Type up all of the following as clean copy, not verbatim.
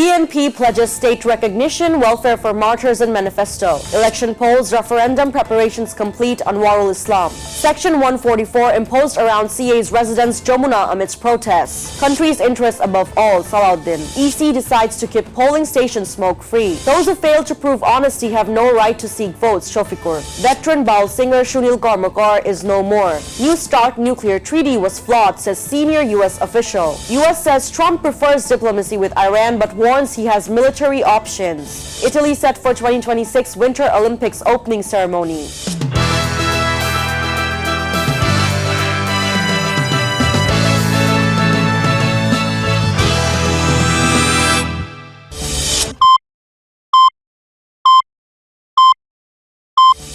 BNP pledges state recognition, welfare for martyrs in manifesto. Election polls, referendum preparations complete, Anwarul Islam. Section 144 imposed around CA's residence Jamuna amidst protests. Country's interests above all, Salahuddin. EC decides to keep polling stations smoke-free. Those who fail to prove honesty have no right to seek votes, Shafiqur. Veteran Baul singer 𝗞𝗲𝘆𝘀𝘀 is no more. New START nuclear treaty was flawed, says senior U.S. official. U.S. says Trump prefers diplomacy with Iran but warns he has military options. Italy set for 2026 Winter Olympics opening ceremony.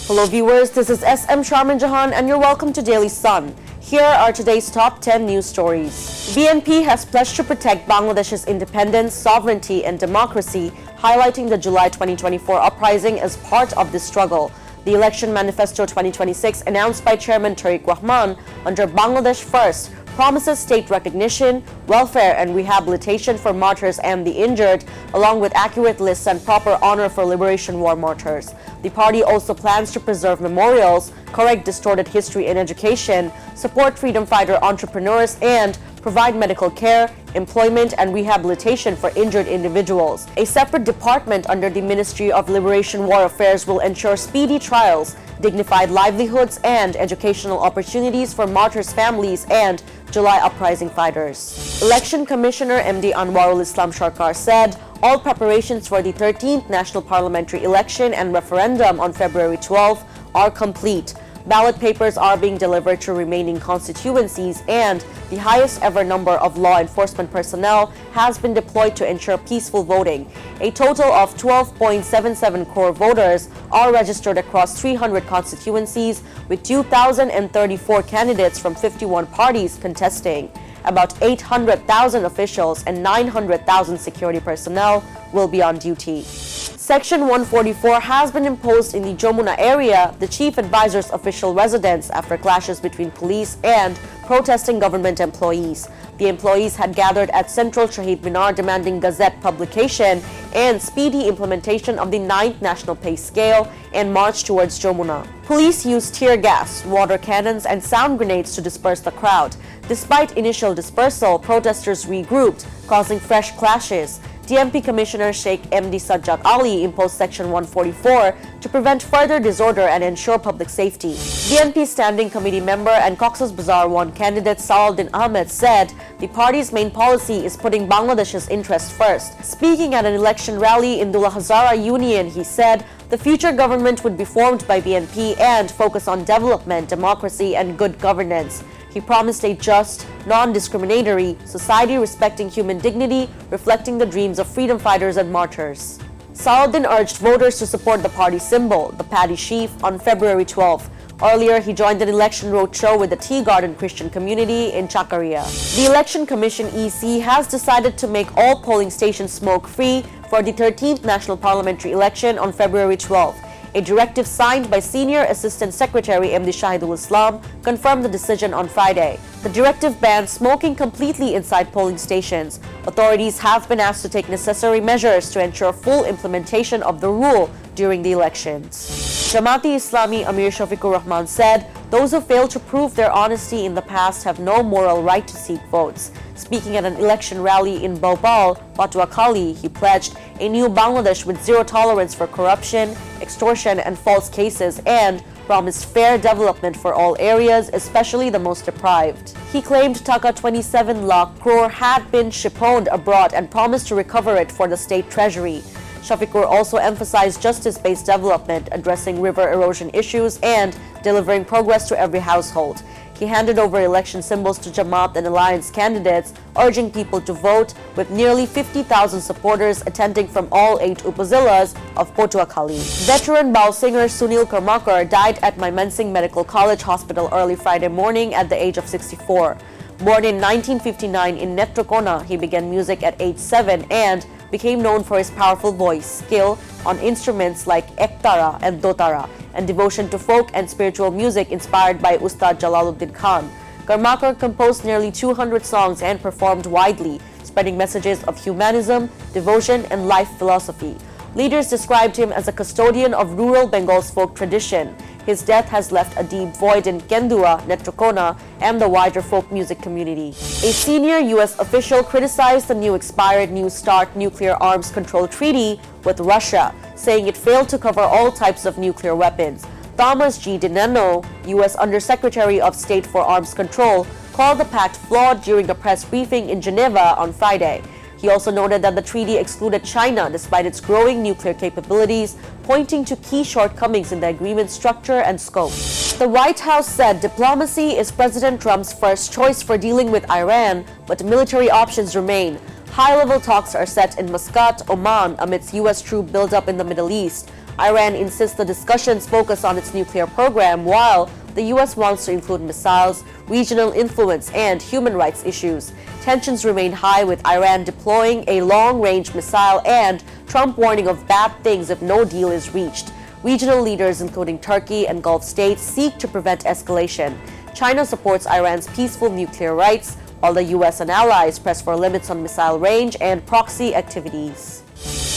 Hello viewers, this is SM Sharmin Jahan and you're welcome to Daily Sun. Here are today's top 10 news stories. BNP has pledged to protect Bangladesh's independence, sovereignty and democracy, highlighting the July 2024 uprising as part of this struggle. The Election Manifesto 2026 announced by Chairman Tariq Rahman under Bangladesh First promises state recognition, welfare and rehabilitation for martyrs and the injured, along with accurate lists and proper honor for Liberation War martyrs. The party also plans to preserve memorials, correct distorted history in education, support freedom fighter entrepreneurs, and provide medical care, employment, and rehabilitation for injured individuals. A separate department under the Ministry of Liberation War Affairs will ensure speedy trials, dignified livelihoods, and educational opportunities for martyrs' families and July uprising fighters. Election Commissioner MD Anwarul Islam Sarkar said all preparations for the 13th National Parliamentary Election and referendum on February 12 are complete. Ballot papers are being delivered to remaining constituencies and the highest ever number of law enforcement personnel has been deployed to ensure peaceful voting. A total of 12.77 crore voters are registered across 300 constituencies with 2,034 candidates from 51 parties contesting. About 800,000 officials and 900,000 security personnel will be on duty. Section 144 has been imposed in the Jamuna area, the chief advisor's official residence, after clashes between police and protesting government employees. The employees had gathered at Central Shahid Minar demanding Gazette publication and speedy implementation of the 9th National Pay Scale and marched towards Jamuna. Police used tear gas, water cannons, and sound grenades to disperse the crowd. Despite initial dispersal, protesters regrouped, causing fresh clashes. DMP Commissioner Sheikh MD Sajjad Ali imposed Section 144 to prevent further disorder and ensure public safety. DNP Standing Committee member and Cox's Bazar 1 candidate Salahuddin Ahmed said the party's main policy is putting Bangladesh's interests first. Speaking at an election rally in Dullah Hazara Union, he said the future government would be formed by BNP and focus on development, democracy, and good governance. He promised a just, non-discriminatory society respecting human dignity, reflecting the dreams of freedom fighters and martyrs. Salahuddin urged voters to support the party symbol, the paddy sheaf, on February 12. Earlier, he joined an election roadshow with the Tea Garden Christian community in Chakaria. The Election Commission EC has decided to make all polling stations smoke-free for the 13th National Parliamentary Election on February 12. A directive signed by Senior Assistant Secretary MD Shahidul Islam confirmed the decision on Friday. The directive bans smoking completely inside polling stations. Authorities have been asked to take necessary measures to ensure full implementation of the rule during the elections. Jamaat-e-Islami Amir Shafiqur Rahman said those who fail to prove their honesty in the past have no moral right to seek votes. Speaking at an election rally in Bhopal, 𝗞𝗲𝘆𝘀𝘀, he pledged a new Bangladesh with zero tolerance for corruption, extortion, and false cases, and promised fair development for all areas, especially the most deprived. He claimed Dhaka 27 lakh crore had been chipponed abroad and promised to recover it for the state treasury. Shafiqur also emphasized justice-based development, addressing river erosion issues, and delivering progress to every household. He handed over election symbols to Jamaat and alliance candidates, urging people to vote, with nearly 50,000 supporters attending from all 8 upazilas of 𝗞𝗲𝘆𝘀𝘀. Veteran Baul singer 𝗞𝗲𝘆𝘀𝘀𝘀 died at Mymensingh Medical College Hospital early Friday morning at the age of 64. Born in 1959 in Netrokona, he began music at age 7 and became known for his powerful voice, skill on instruments like ektara and dotara, and devotion to folk and spiritual music inspired by Ustad Jalaluddin Khan. 𝗀𝘀𝘀𝘀 composed nearly 200 songs and performed widely, spreading messages of humanism, devotion, and life philosophy. Leaders described him as a custodian of rural Bengal's folk tradition. His death has left a deep void in Kendua, Netrokona, and the wider folk music community. A senior U.S. official criticized the new expired New START nuclear arms control treaty with Russia, saying it failed to cover all types of nuclear weapons. Thomas G. DiNanno, U.S. Undersecretary of State for Arms Control, called the pact flawed during a press briefing in Geneva on Friday. He also noted that the treaty excluded China despite its growing nuclear capabilities, pointing to key shortcomings in the agreement's structure and scope. The White House said diplomacy is President Trump's first choice for dealing with Iran, but military options remain. High-level talks are set in Muscat, Oman, amidst U.S. troop buildup in the Middle East. Iran insists the discussions focus on its nuclear program, while the U.S. wants to include missiles, regional influence, and human rights issues. Tensions remain high, with Iran deploying a long-range missile and Trump warning of bad things if no deal is reached. Regional leaders, including Turkey and Gulf states, seek to prevent escalation. China supports Iran's peaceful nuclear rights, while the U.S. and allies press for limits on missile range and proxy activities.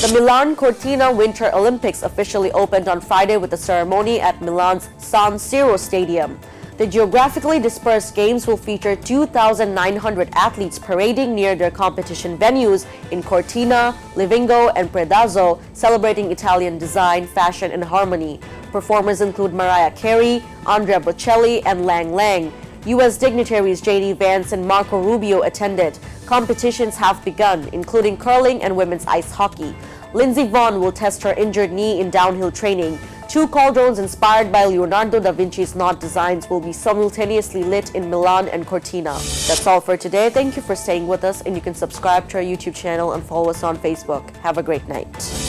The Milan Cortina Winter Olympics officially opened on Friday with a ceremony at Milan's San Siro Stadium. The geographically dispersed games will feature 2,900 athletes parading near their competition venues in Cortina, Livingo, and Predazzo, celebrating Italian design, fashion, and harmony. Performers include Mariah Carey, Andrea Bocelli, and Lang Lang. U.S. dignitaries J.D. Vance and Marco Rubio attended. Competitions have begun, including curling and women's ice hockey. Lindsey Vonn will test her injured knee in downhill training. 2 cauldrons inspired by Leonardo da Vinci's knot designs will be simultaneously lit in Milan and Cortina. That's all for today. Thank you for staying with us, and you can subscribe to our YouTube channel and follow us on Facebook. Have a great night.